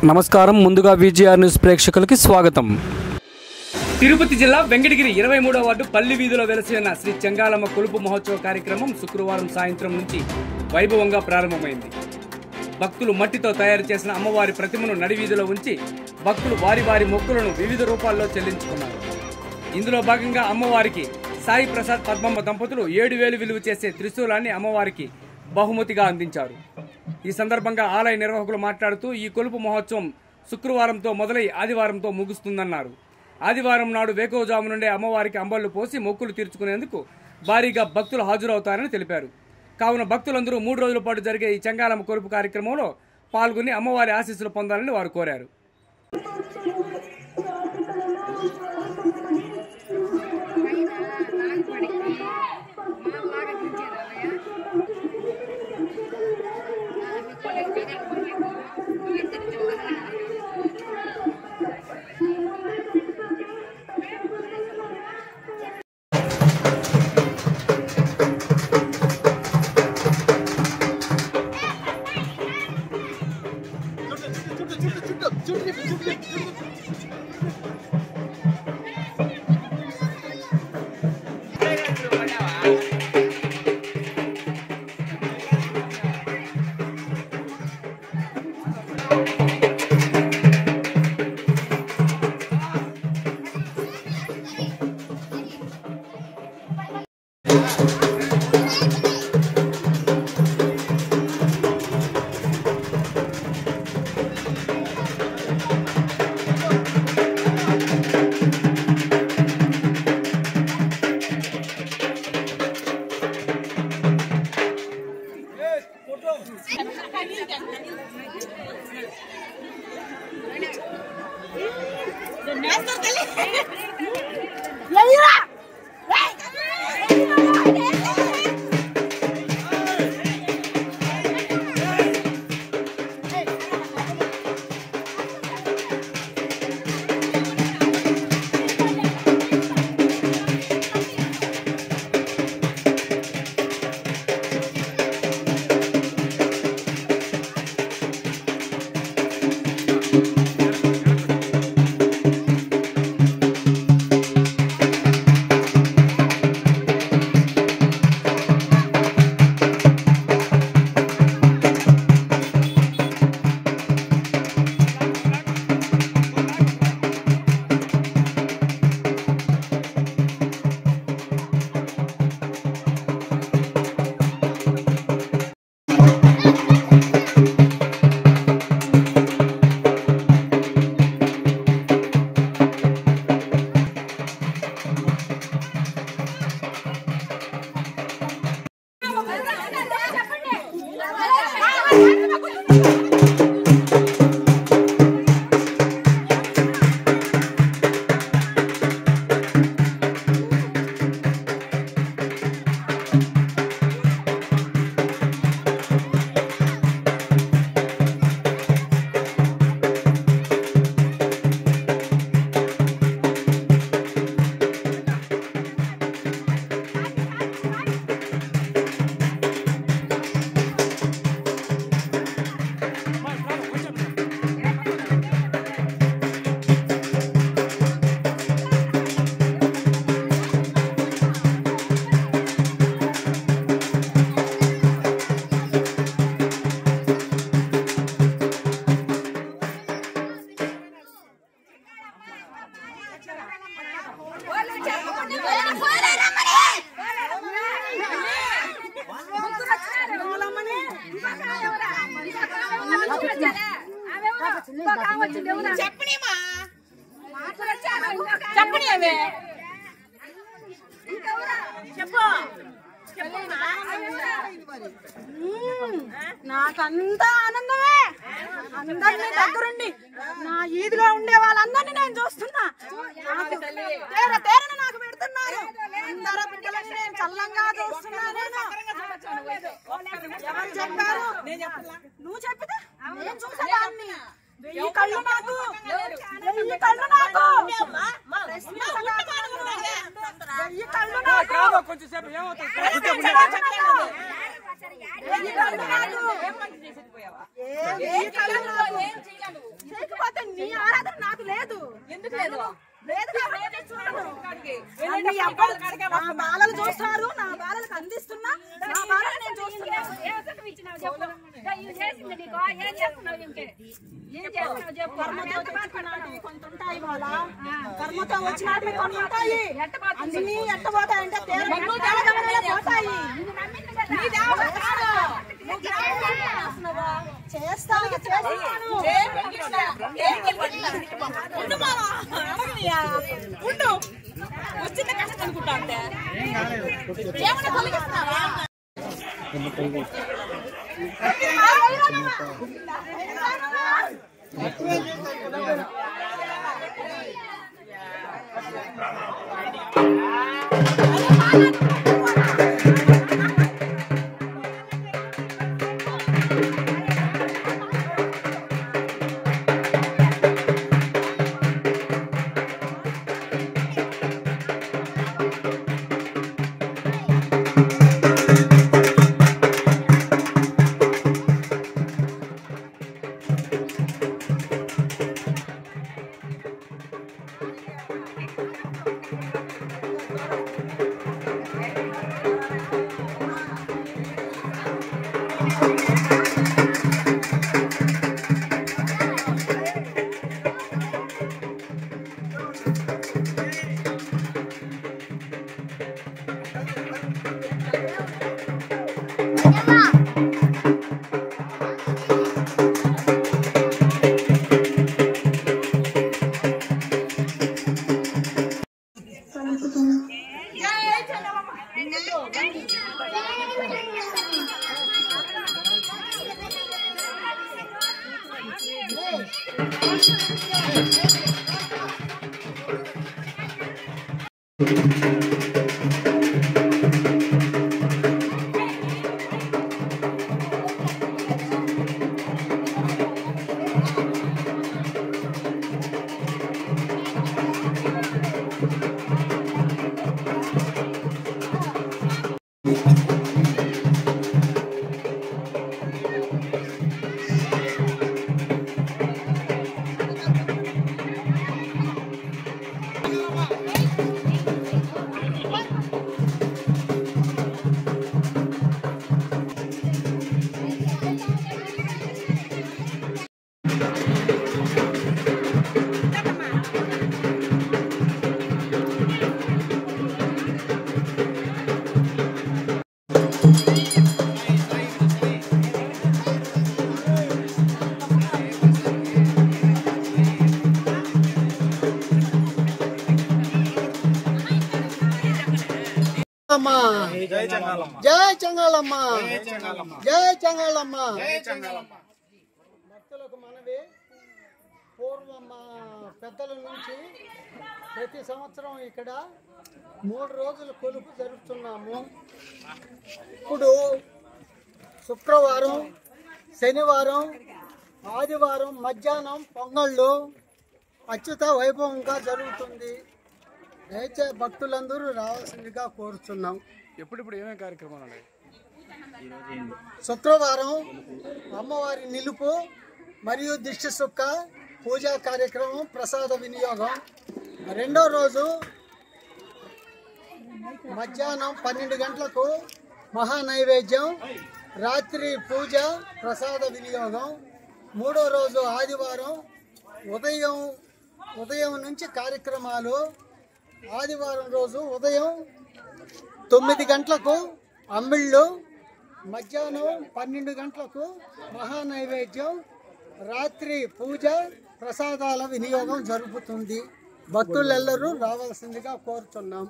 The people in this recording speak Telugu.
నమస్కారం. ముందుగా విజిఆర్ న్యూస్ ప్రేక్షకులకి స్వాగతం. తిరుపతి జిల్లా వెంకటగిరి 23వ వార్డు పల్లి వీధిలో వెలసిన శ్రీ చెంగాలమ్మ కొలుపు మహోత్సవ కార్యక్రమం శుక్రవారం సాయంత్రం నుంచి వైభవంగా ప్రారంభమైంది. భక్తులు మట్టితో తయారు చేసిన అమ్మవారి ప్రతిమను నడివీధిలో ఉంచి భక్తులు వారి వారి మొక్కులను వివిధ రూపాల్లో చెల్లించుకున్నారు. ఇందులో భాగంగా అమ్మవారికి సాయి ప్రసాద్ పద్మమ్మ దంపతులు 7,000 విలువ చేసే త్రిశూలాన్ని అమ్మవారికి బహుమతిగా అందించారు. ఈ సందర్భంగా ఆలయ నిర్వాహకులు మాట్లాడుతూ ఈ కొలుపు మహోత్సవం శుక్రవారంతో మొదలై ఆదివారంతో ముగుస్తుందన్నారు. ఆదివారం నాడు వేకువజాము నుండే అమ్మవారికి అంబళ్లు పోసి మొక్కులు తీర్చుకునేందుకు భారీగా భక్తులు హాజరవుతారని తెలిపారు. కావున భక్తులందరూ 3 రోజుల పాటు జరిగే ఈ చెంగాలమ్మ కొలుపు కార్యక్రమంలో పాల్గొని అమ్మవారి ఆశీస్సులు పొందాలని వారు కోరారు. నాకంతా ఆనందమే. అందరినీ దగ్గరుండి నా ఈదిలో ఉండే వాళ్ళందరినీ నేను చూస్తున్నా. తేరని నాకు పెడుతున్నారు. అందరూ బిడ్డలని నేను చల్లంగా చూస్తున్నాను. ఎవరు చెప్పారు? నువ్వు చెప్పితే నేను చూసేదాన్ని. వెయ్యి కళ్ళు నాకు. వెయ్యి కళ్ళు నాకు. వెయ్యి కళ్ళు నాకు. నీ ఆరాధన నాకు లేదు. ఎందుకు లేదు? బాలలు చూస్తారు, నా బాలలకు అందిస్తున్నా, నా బాలలు నేను చూస్తున్నా. కొంత ఉంటాయి వాళ్ళ కర్మతో వచ్చినట్టు కొన్ని ఉంటాయి. అన్ని ఎట్టబోతాయంటే పోతాయి. చేస్తాను వచ్చింది కష్టం అనుకుంటా అంటే జై చెంగాలమ్మ, జై చెంగాలమ్మ, జై చెంగాలమ్మ. భక్తులకు మనవి, పూర్వం పెద్దల నుంచి ప్రతి సంవత్సరం ఇక్కడ 3 రోజుల కొలుపు జరుపుతున్నాము. ఇప్పుడు శుక్రవారం, శనివారం, ఆదివారం మధ్యాహ్నం పొంగళ్ళు అత్యుత వైభవంగా జరుగుతుంది. దయచే భక్తులందరూ రావాల్సిందిగా కోరుతున్నాం. ఎప్పుడిప్పుడు ఏమేమి కార్యక్రమాలు ఉన్నాయి? శుక్రవారం అమ్మవారి నిలుపు మరియు దిష్టి సుక్క పూజా కార్యక్రమం, ప్రసాద వినియోగం. రెండో రోజు మధ్యాహ్నం 12 గంటలకు మహా నైవేద్యం, రాత్రి పూజ, ప్రసాద వినియోగం. మూడో రోజు ఆదివారం ఉదయం నుంచి కార్యక్రమాలు. ఆదివారం రోజు ఉదయం 9 గంటలకు అమ్మిళ్ళు, మధ్యాహ్నం 12 గంటలకు మహా నైవేద్యం, రాత్రి పూజ, ప్రసాదాల వినియోగం జరుగుతుంది. భక్తులెల్లరూ రావాల్సిందిగా కోరుతున్నాం.